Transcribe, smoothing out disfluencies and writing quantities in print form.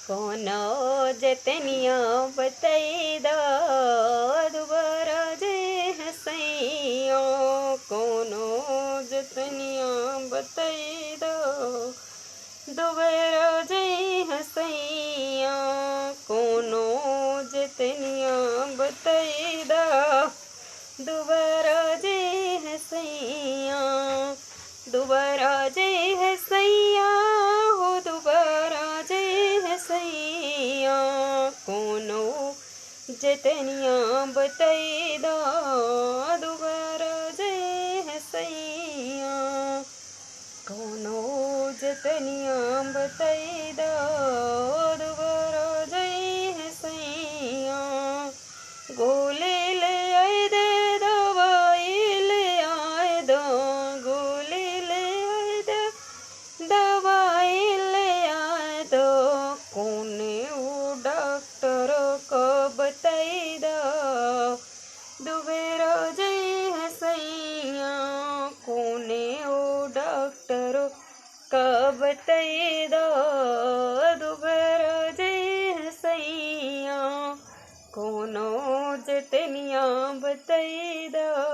कोनो जतनिया बताई दो दोबारा जे हसैया कोनो जतनिया बताई दो दोबारा जे हसैया कोनो जतनिया बताई दो दोबारा जे हसैया दोबारा जे हसैया हो दोबारा जे हसैया कोनो जतनिया बताई दो दोबारा जे हसैया कोनो जतनिया बताई दो दोबारा जे हसैया गोले ले आए दे दवाई ले आए दो गोले ले आए दे दवाई ले आए दो कोने वो डॉक्टर को बताई दो दोबारा जे हसैया कोने वो डॉक्टर को बताई दो दोबारा जे हसैया कोनो जतनिया बताई दो।